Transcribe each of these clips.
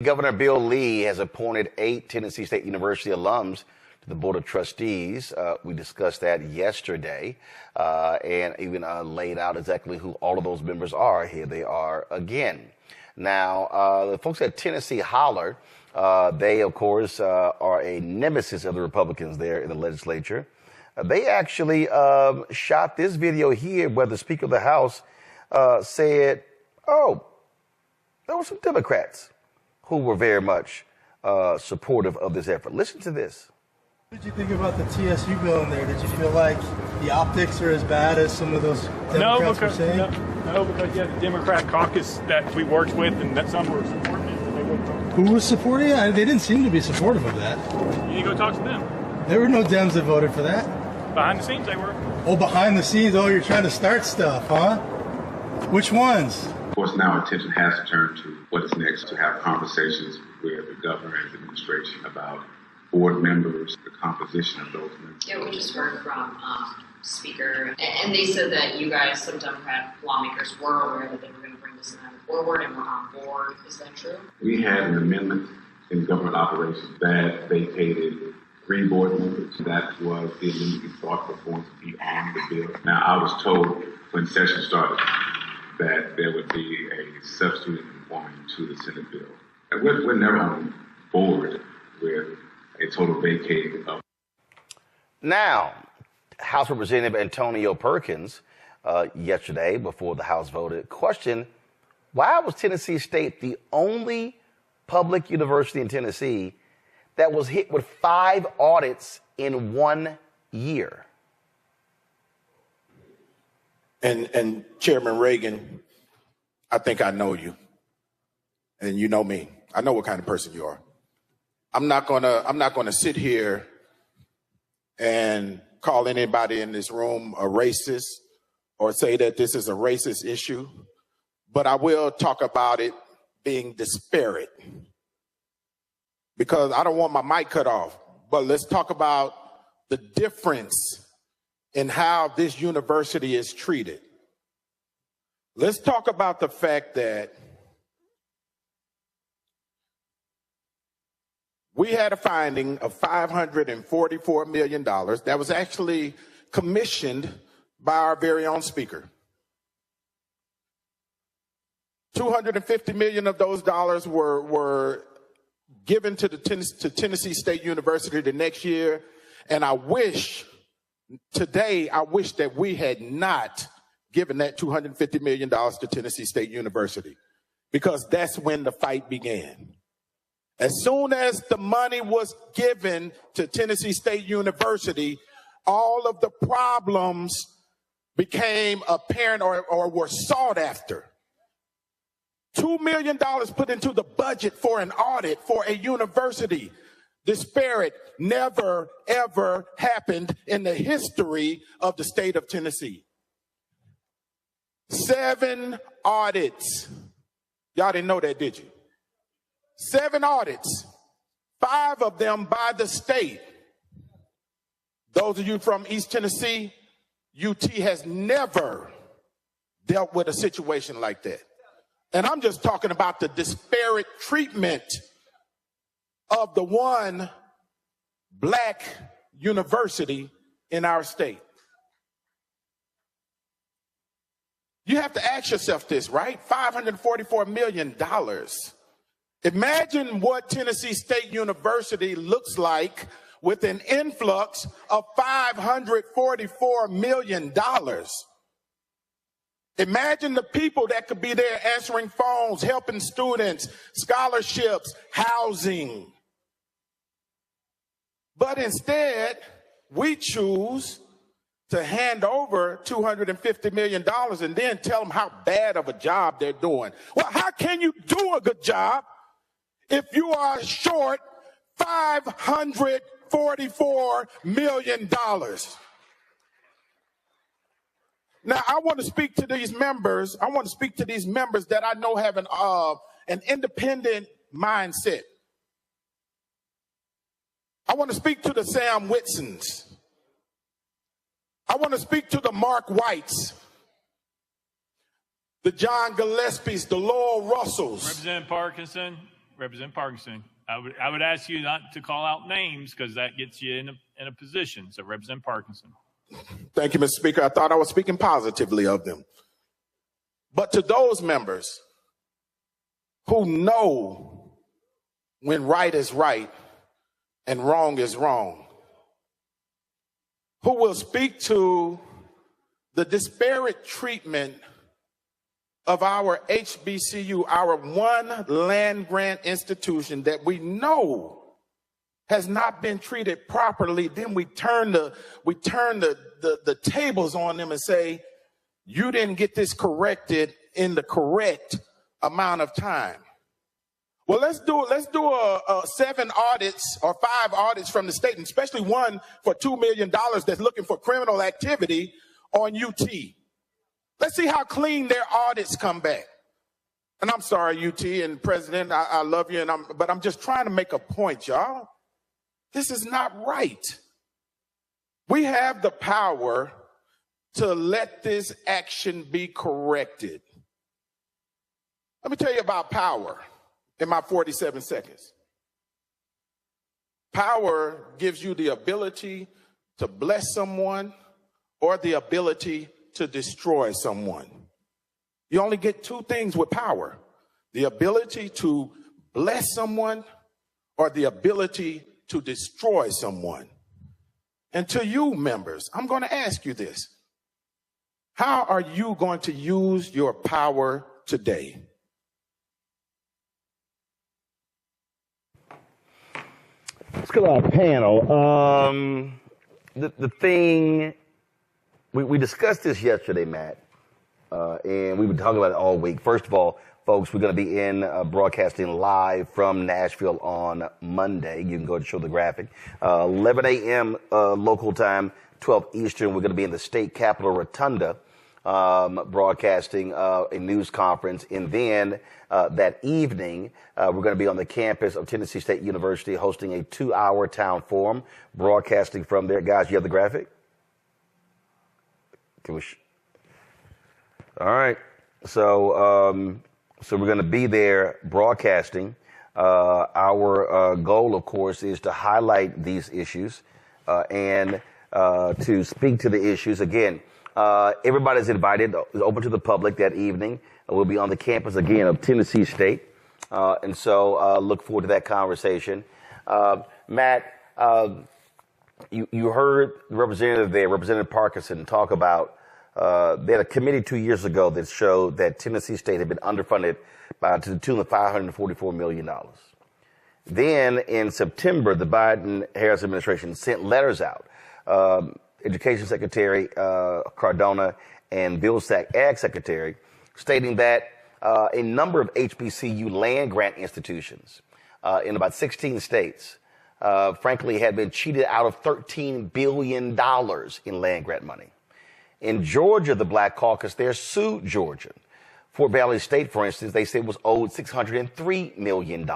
Governor Bill Lee has appointed 8 Tennessee State University alums to the Board of Trustees. We discussed that yesterday and even laid out exactly who all of those members are. Here they are again. Now, the folks at Tennessee Holler, they, of course, are a nemesis of the Republicans there in the legislature. They actually shot this video here where the Speaker of the House said, oh, there were some Democrats who were very much supportive of this effort. Listen to this. What did you think about the TSU bill in there? Did you feel like the optics are as bad as some of those Democrats were saying? No, because you had the Democrat caucus that we worked with and that some were supporting it. They wouldn't. Who was supporting it? They didn't seem to be supportive of that. You need to go talk to them. There were no Dems that voted for that. Behind the scenes, they were. Oh, behind the scenes? Oh, you're trying to start stuff, huh? Which ones? Of course, now our attention has to turn to what is next, to have conversations with the governor and his administration about board members, the composition of those members. Yeah, we just heard from Speaker, and they said that you guys, some Democrat lawmakers, were aware that they were going to bring this matter forward and were on board. Is that true? We had an amendment in government operations that vacated 3 board members. That was the amendment we thought was going to be on the bill. Now, I was told when session started that there would be a substitute conforming to the Senate bill. And we're never on board with a total vacating of. Now, House Representative Antonio Perkins, yesterday, before the House voted, questioned why was Tennessee State the only public university in Tennessee that was hit with 5 audits in 1 year. And Chairman Reagan, I think I know you, and you know me. I know what kind of person you are. I'm not gonna sit here and call anybody in this room a racist or say that this is a racist issue, but I will talk about it being disparate, because I don't want my mic cut off. But let's talk about the difference in how this university is treated. Let's talk about the fact that we had a finding of $544 million that was actually commissioned by our very own speaker. $250 million of those dollars were given to Tennessee State University the next year, and I wish that we had not given that $250 million to Tennessee State University, because that's when the fight began. As soon as the money was given to Tennessee State University, all of the problems became apparent or were sought after. $2 million put into the budget for an audit for a university. Disparate never, ever happened in the history of the state of Tennessee. 7 audits. Y'all didn't know that, did you? 7 audits, 5 of them by the state. Those of you from East Tennessee, UT has never dealt with a situation like that. And I'm just talking about the disparate treatment of the one black university in our state. You have to ask yourself this, right? $544 million. Imagine what Tennessee State University looks like with an influx of $544 million. Imagine the people that could be there answering phones, helping students, scholarships, housing. But instead, we choose to hand over $250 million and then tell them how bad of a job they're doing. Well, how can you do a good job if you are short $544 million? Now, I want to speak to these members. I want to speak to these members that I know have an independent mindset. I want to speak to the Sam Whitsons. I want to speak to the Mark Whites, the John Gillespies, the Lowell Russells. Representative Parkinson, Representative Parkinson, I would ask you not to call out names because that gets you in a position. So Representative Parkinson. Thank you, Mr. Speaker. I thought I was speaking positively of them. But to those members who know when right is right and wrong is wrong, who will speak to the disparate treatment of our HBCU, our one land grant institution that we know has not been treated properly, then we turn the tables on them and say, you didn't get this corrected in the correct amount of time. Well, let's do 7 audits or 5 audits from the state, and especially one for $2 million that's looking for criminal activity on UT. Let's see how clean their audits come back. And I'm sorry, UT and President, I love you, but I'm just trying to make a point, y'all. This is not right. We have the power to let this action be corrected. Let me tell you about power in my 47 seconds. Power gives you the ability to bless someone or the ability to destroy someone. You only get 2 things with power: the ability to bless someone or the ability to destroy someone. And to you members, I'm going to ask you this. How are you going to use your power today? Let's go to our panel. The thing, we discussed this yesterday, Matt, and we've been talking about it all week. First of all, folks, we're going to be in broadcasting live from Nashville on Monday. You can go and show the graphic. 11 a.m. Local time, 12 Eastern. We're going to be in the state capitol rotunda broadcasting a news conference. And then that evening, we're going to be on the campus of Tennessee State University hosting a 2-hour town forum, broadcasting from there. Guys, you have the graphic? All right. So we're going to be there broadcasting. Our goal, of course, is to highlight these issues and to speak to the issues. Again, everybody's invited. It's open to the public that evening. We'll be on the campus again of Tennessee State. And so look forward to that conversation. Matt, you heard the representative there, Representative Parkinson, talk about they had a committee 2 years ago that showed that Tennessee State had been underfunded to the tune of $544 million. Then in September, the Biden-Harris administration sent letters out. Education Secretary Cardona and Bill Sack, Ag Secretary, stating that a number of HBCU land grant institutions in about 16 states, frankly, had been cheated out of $13 billion in land grant money. In Georgia, the Black Caucus there sued Georgia. Fort Valley State, for instance, they said was owed $603 million.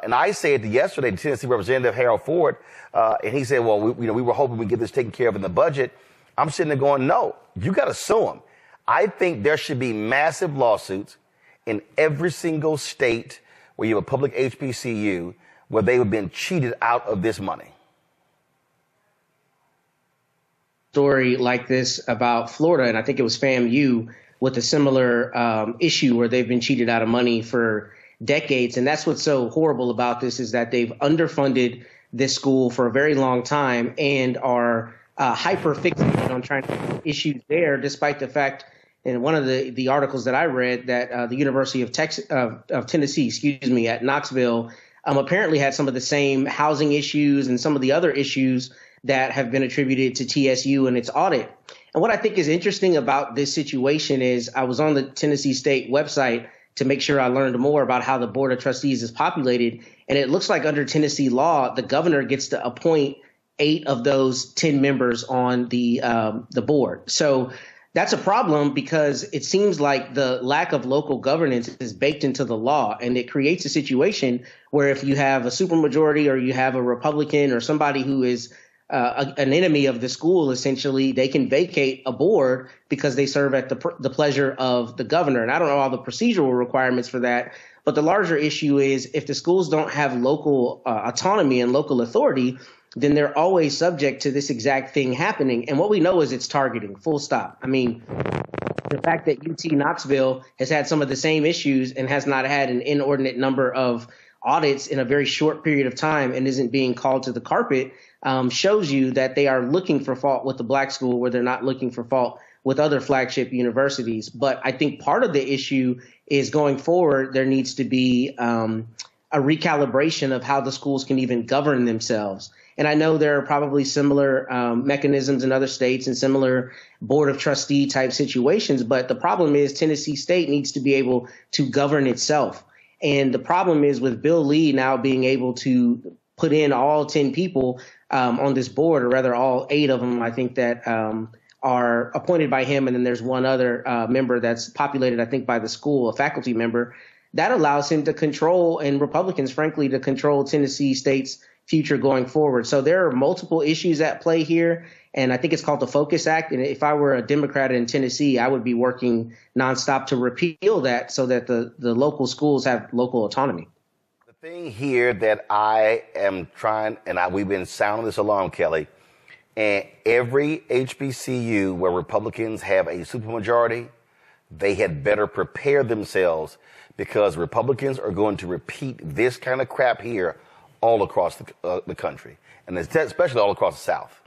And I said yesterday to Tennessee Representative Harold Ford, and he said, well, we were hoping we'd get this taken care of in the budget. I'm sitting there going, no, you got to sue them. I think there should be massive lawsuits in every single state where you have a public HBCU where they have been cheated out of this money. Story like this about Florida, and I think it was FAMU with a similar issue where they've been cheated out of money for decades. And that's what's so horrible about this, is that they've underfunded this school for a very long time and are hyper fixated on trying to get issues there, despite the fact, in one of the articles that I read, that the University of Tennessee, at Knoxville, apparently had some of the same housing issues and some of the other issues that have been attributed to TSU and its audit. And what I think is interesting about this situation is I was on the Tennessee State website to make sure I learned more about how the Board of Trustees is populated. And it looks like under Tennessee law, the governor gets to appoint 8 of those 10 members on the board. So that's a problem, because it seems like the lack of local governance is baked into the law, and it creates a situation where if you have a supermajority or you have a Republican or somebody who is an enemy of the school, essentially, they can vacate a board because they serve at the pleasure of the governor. And I don't know all the procedural requirements for that, But the larger issue is if the schools don't have local autonomy and local authority, then they're always subject to this exact thing happening. And what we know is it's targeting, full stop. I mean, the fact that UT Knoxville has had some of the same issues and has not had an inordinate number of audits in a very short period of time and isn't being called to the carpet shows you that they are looking for fault with the black school where they're not looking for fault with other flagship universities. But I think part of the issue is going forward, there needs to be a recalibration of how the schools can even govern themselves. And I know there are probably similar mechanisms in other states and similar board of trustee type situations. But the problem is Tennessee State needs to be able to govern itself. And the problem is with Bill Lee now being able to put in all 10 people on this board, or rather all 8 of them, I think that are appointed by him. And then there's one other member that's populated, I think, by the school, a faculty member. That allows him to control, and Republicans, frankly, to control Tennessee State's future going forward. So there are multiple issues at play here, and I think it's called the Focus Act. And if I were a Democrat in Tennessee, I would be working nonstop to repeal that so that the local schools have local autonomy. The thing here that I am trying, and we've been sounding this alarm, Kelly, and every HBCU where Republicans have a supermajority, they had better prepare themselves, because Republicans are going to repeat this kind of crap here all across the country, and especially all across the South.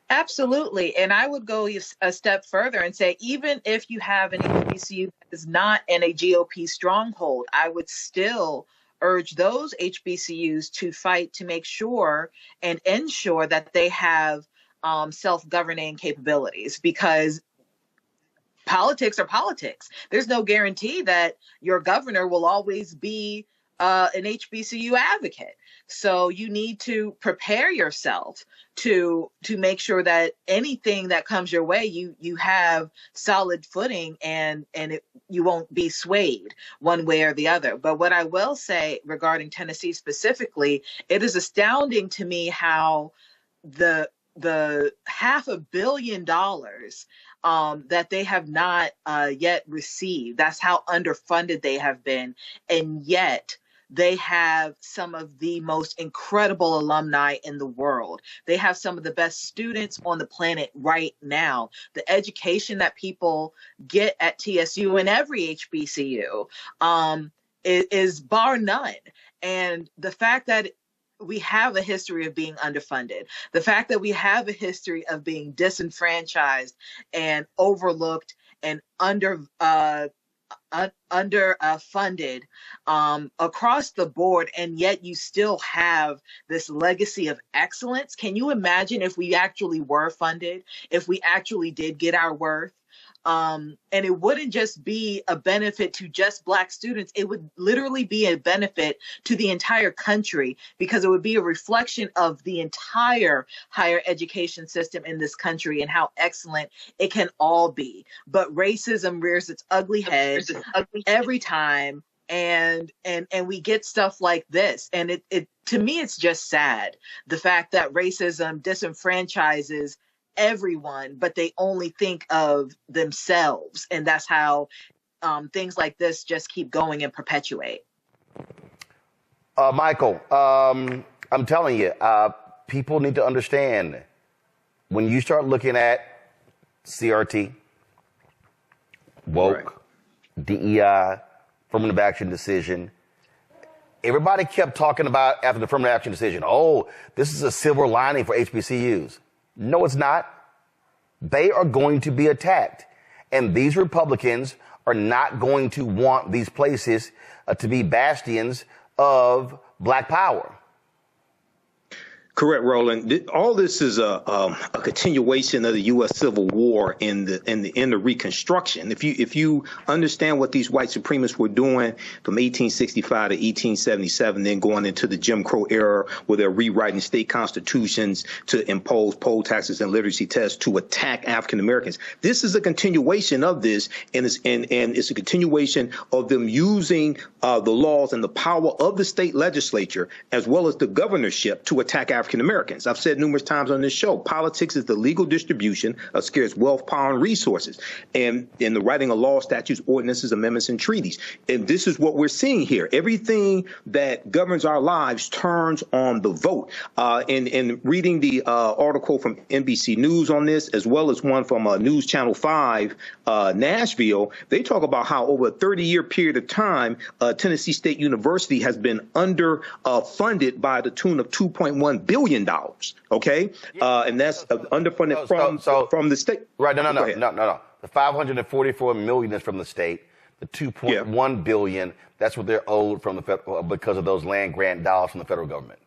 Absolutely. And I would go a step further and say, even if you have an HBCU that is not in a GOP stronghold, I would still urge those HBCUs to fight to make sure and ensure that they have self-governing capabilities, because politics are politics. There's no guarantee that your governor will always be an HBCU advocate. So you need to prepare yourself to make sure that anything that comes your way, you have solid footing and you won't be swayed one way or the other. But what I will say regarding Tennessee specifically, it is astounding to me how the $500 million that they have not yet received. That's how underfunded they have been. And yet they have some of the most incredible alumni in the world. They have some of the best students on the planet right now. The education that people get at TSU and every HBCU is bar none. And the fact that we have a history of being underfunded, the fact that we have a history of being disenfranchised and overlooked and underfunded across the board, and yet you still have this legacy of excellence. Can you imagine if we actually were funded, if we actually did get our worth? And it wouldn't just be a benefit to just Black students. It would literally be a benefit to the entire country, because it would be a reflection of the entire higher education system in this country and how excellent it can all be. But racism rears its ugly head every time. And we get stuff like this. And it to me, it's just sad. The fact that racism disenfranchises everyone, but they only think of themselves, and that's how things like this just keep going and perpetuate. Michael, I'm telling you, people need to understand, when you start looking at CRT, woke, right, DEI, affirmative action decision, everybody kept talking about after the affirmative action decision, oh, this is a silver lining for HBCUs. No, it's not. They are going to be attacked. And these Republicans are not going to want these places to be bastions of Black power. Correct, Roland. All this is a continuation of the U.S. Civil War in the Reconstruction. If you understand what these white supremacists were doing from 1865 to 1877, then going into the Jim Crow era, where they're rewriting state constitutions to impose poll taxes and literacy tests to attack African Americans. This is a continuation of this, and it's a continuation of them using the laws and the power of the state legislature as well as the governorship to attack African African Americans. I've said numerous times on this show, politics is the legal distribution of scarce wealth, power, and resources, and in the writing of laws, statutes, ordinances, amendments, and treaties. And this is what we're seeing here. Everything that governs our lives turns on the vote. And reading the article from NBC News on this, as well as one from News Channel 5, Nashville, they talk about how over a 30-year period of time, Tennessee State University has been underfunded by the tune of $2.1 billion. Okay, and that's underfunded from the state. Right? No. The $544 million is from the state. The $2.1 billion, that's what they're owed from the federal because of those land grant dollars from the federal government.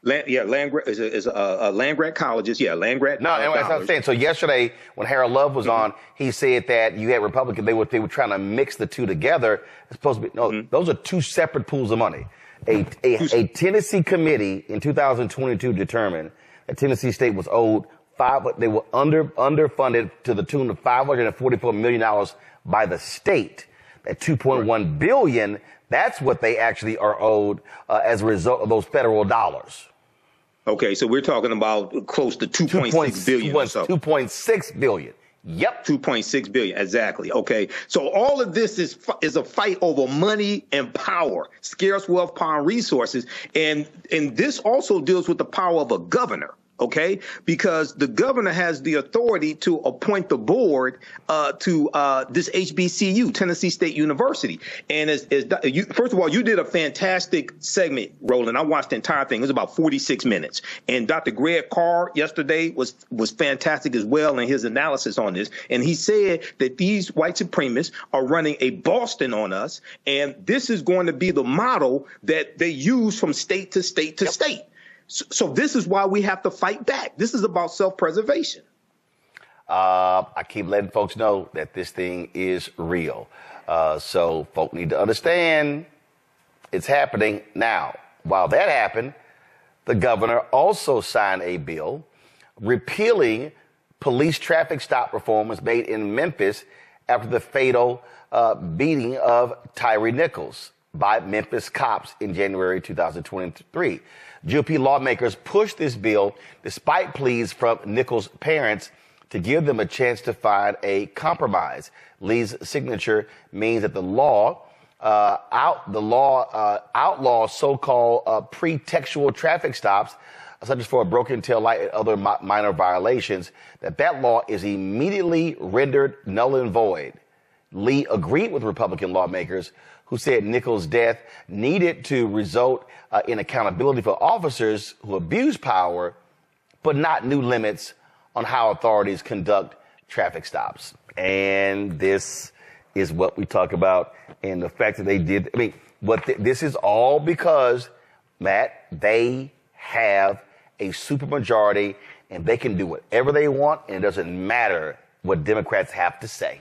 Land grant colleges. Yeah, land grant. No, that's what I'm saying. So yesterday, when Harold Love was on, he said that you had Republicans. They were trying to mix the two together. It's supposed to be those are two separate pools of money. A Tennessee committee in 2022 determined that Tennessee State was owed they were underfunded to the tune of $544 million by the state. That $2.1 billion, that's what they actually are owed as a result of those federal dollars. Okay, so we're talking about close to 2.6 billion or so. 2.6 billion. Yep. 2.6 billion. Exactly. Okay. So all of this is a fight over money and power, scarce wealth, power, and resources. And this also deals with the power of a governor. Okay, because the governor has the authority to appoint the board to this HBCU, Tennessee State University. And first of all, you did a fantastic segment, Roland. I watched the entire thing. It was about 46 minutes. And Dr. Greg Carr yesterday was fantastic as well in his analysis on this. And he said that these white supremacists are running a Boston on us. And this is going to be the model that they use from state to state to state. So this is why we have to fight back. This is about self-preservation. I keep letting folks know that this thing is real. So folk need to understand it's happening now. While that happened, the governor also signed a bill repealing police traffic stop reforms made in Memphis after the fatal beating of Tyree Nichols by Memphis cops in January 2023. GOP lawmakers pushed this bill despite pleas from Nichols' parents to give them a chance to find a compromise. Lee's signature means that the law outlaws so-called pretextual traffic stops, such as for a broken tail light and other minor violations, that law is immediately rendered null and void. Lee agreed with Republican lawmakers who said Nichols' death needed to result in accountability for officers who abuse power, but not new limits on how authorities conduct traffic stops. And this is what we talk about, and the fact that they did. I mean, this is all because, Matt, they have a supermajority, and they can do whatever they want, and it doesn't matter what Democrats have to say.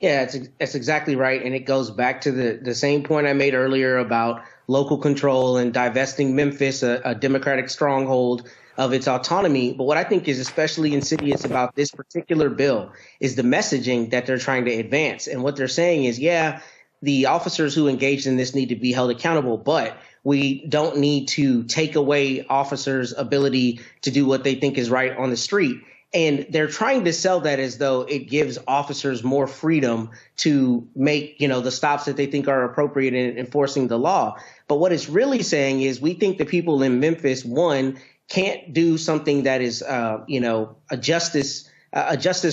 Yeah, that's exactly right. And it goes back to the same point I made earlier about local control and divesting Memphis, a Democratic stronghold, of its autonomy. But what I think is especially insidious about this particular bill is the messaging that they're trying to advance. And what they're saying is, yeah, the officers who engaged in this need to be held accountable, but we don't need to take away officers' ability to do what they think is right on the street. And they're trying to sell that as though it gives officers more freedom to make, the stops that they think are appropriate in enforcing the law. But what it's really saying is we think the people in Memphis, one, can't do something that is, a justice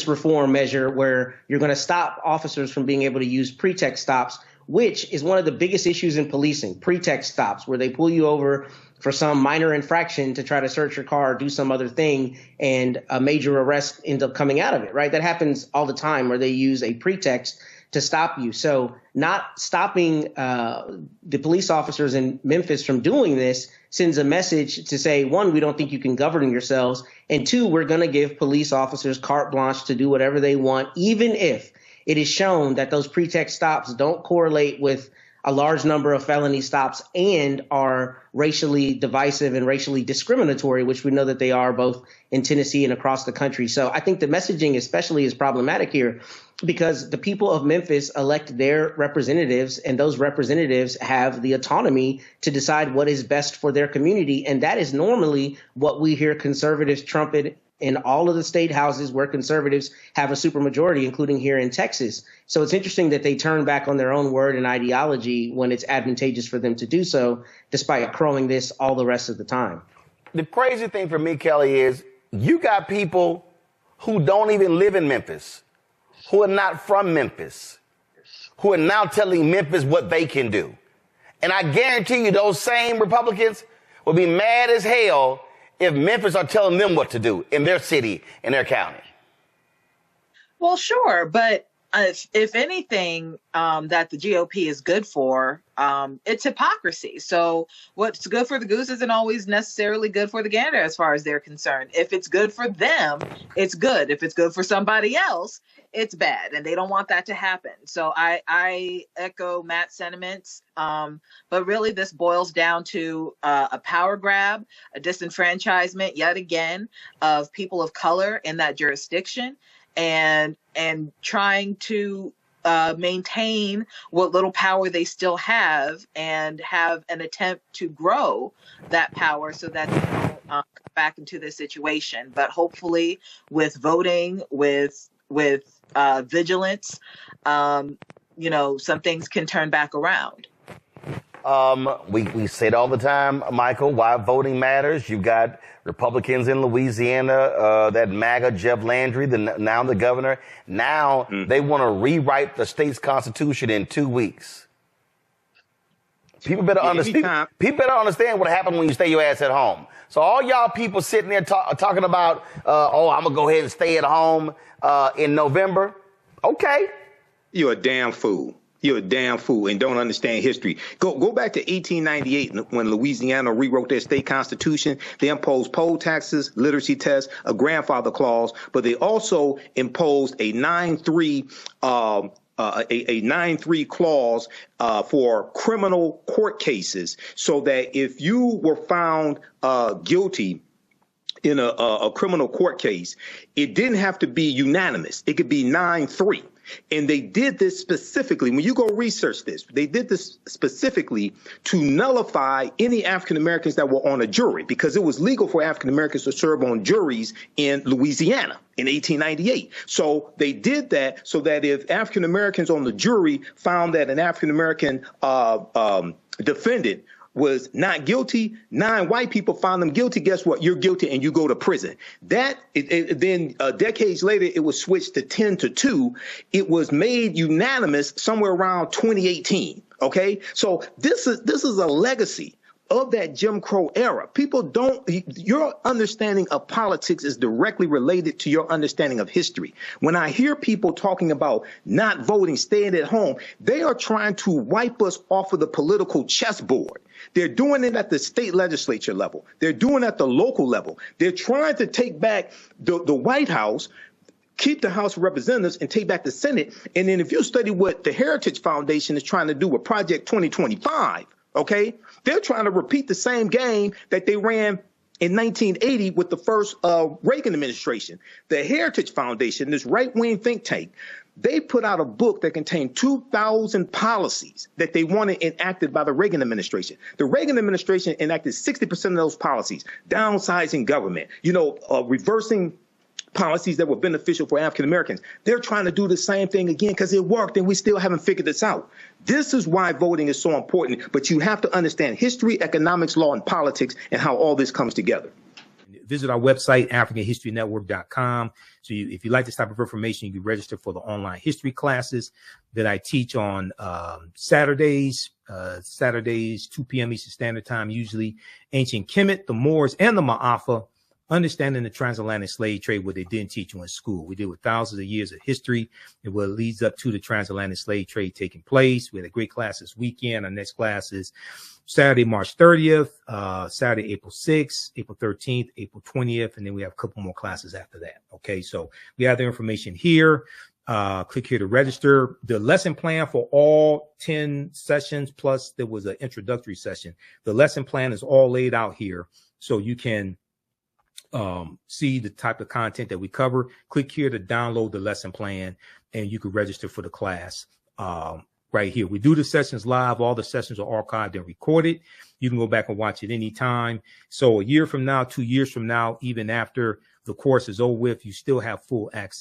reform measure where you're going to stop officers from being able to use pretext stops, which is one of the biggest issues in policing, pretext stops, where they pull you over for some minor infraction to try to search your car or do some other thing, and a major arrest ends up coming out of it, right? That happens all the time, where they use a pretext to stop you. So not stopping the police officers in Memphis from doing this sends a message to say, one, we don't think you can govern yourselves, and two, we're going to give police officers carte blanche to do whatever they want, even if it is shown that those pretext stops don't correlate with a large number of felony stops and are racially divisive and racially discriminatory, which we know that they are both in Tennessee and across the country. So I think the messaging especially is problematic here because the people of Memphis elect their representatives, and those representatives have the autonomy to decide what is best for their community. And that is normally what we hear conservatives trumpet in all of the state houses where conservatives have a supermajority, including here in Texas. So it's interesting that they turn back on their own word and ideology when it's advantageous for them to do so, despite crowing this all the rest of the time. The crazy thing for me, Kelly, is you got people who don't even live in Memphis, who are not from Memphis, who are now telling Memphis what they can do. And I guarantee you those same Republicans will be mad as hell if Memphis are telling them what to do in their city, in their county. Well, sure. But if anything that the GOP is good for, it's hypocrisy. So what's good for the goose isn't always necessarily good for the gander as far as they're concerned. If it's good for them, it's good. If it's good for somebody else, it's bad. And they don't want that to happen. So I echo Matt's sentiments. But really, this boils down to a power grab, a disenfranchisement yet again of people of color in that jurisdiction, and trying to maintain what little power they still have and have an attempt to grow that power so that they don't come back into this situation. But hopefully with voting, with vigilance, some things can turn back around. We say it all the time, Michael, why voting matters. You've got Republicans in Louisiana, that MAGA Jeff Landry, now the governor. Now they want to rewrite the state's constitution in 2 weeks. People better understand what happened when you stay your ass at home. So all y'all people sitting there talking about, I'm going to go ahead and stay at home in November. Okay. You're a damn fool. You're a damn fool and don't understand history. Go back to 1898 when Louisiana rewrote their state constitution. They imposed poll taxes, literacy tests, a grandfather clause, but they also imposed a 9-3 clause for criminal court cases, so that if you were found guilty in a criminal court case, it didn't have to be unanimous. It could be 9-3. And they did this specifically. When you go research this, they did this specifically to nullify any African Americans that were on a jury, because it was legal for African Americans to serve on juries in Louisiana in 1898. So they did that so that if African Americans on the jury found that an African American defendant was not guilty, 9 white people found them guilty. Guess what? You're guilty and you go to prison. Then decades later, it was switched to 10-2. It was made unanimous somewhere around 2018. OK, so this is a legacy of that Jim Crow era. Your understanding of politics is directly related to your understanding of history. When I hear people talking about not voting, staying at home, they are trying to wipe us off of the political chessboard. They're doing it at the state legislature level. They're doing it at the local level. They're trying to take back the White House, keep the House of Representatives, and take back the Senate. And then if you study what the Heritage Foundation is trying to do with Project 2025, okay, they're trying to repeat the same game that they ran in 1980 with the first Reagan administration. The Heritage Foundation, this right-wing think tank, they put out a book that contained 2,000 policies that they wanted enacted by the Reagan administration. The Reagan administration enacted 60% of those policies: downsizing government, reversing policies that were beneficial for African Americans. They're trying to do the same thing again because it worked, and we still haven't figured this out. This is why voting is so important, but you have to understand history, economics, law, and politics, and how all this comes together. Visit our website, AfricanHistoryNetwork.com. So if you'd like this type of information, you can register for the online history classes that I teach on Saturdays, 2 p.m. Eastern Standard Time, usually ancient Kemet, the Moors, and the Ma'afa, understanding the transatlantic slave trade, what they didn't teach you in school. We deal with thousands of years of history and what leads up to the transatlantic slave trade taking place. We had a great class this weekend. Our next class is Saturday, March 30th, Saturday, April 6th, April 13th, April 20th, and then we have a couple more classes after that. Okay, so we have the information here. Click here to register. The lesson plan for all 10 sessions, plus there was an introductory session. The lesson plan is all laid out here, so you can see the type of content that we cover. Click here to download the lesson plan, and you can register for the class right here. We do the sessions live. All the sessions are archived and recorded. You can go back and watch it anytime. So a year from now, 2 years from now, even after the course is over with, you still have full access